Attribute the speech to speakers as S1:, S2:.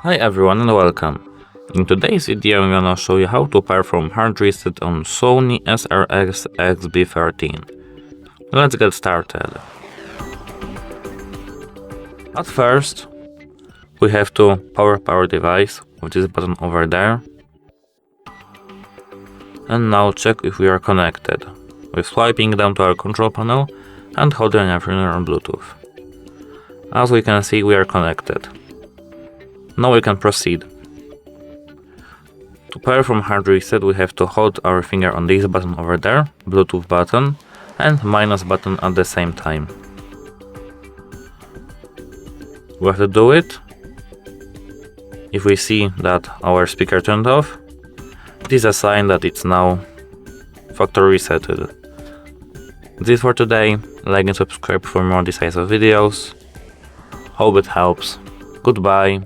S1: Hi everyone and welcome. In today's video I'm gonna show you how to perform hard reset on Sony SRSXB13. Let's get started. At first, we have to power up our device with this button over there. And now check if we are connected, with swiping down to our control panel and holding our finger on Bluetooth. As we can see, we are connected. Now we can proceed. To perform hard reset, we have to hold our finger on this button over there, Bluetooth button, and minus button at the same time. We have to do it. If we see that our speaker turned off, it is a sign that it's now factory resetted. This is for today. Like and subscribe for more decisive videos. Hope it helps. Goodbye.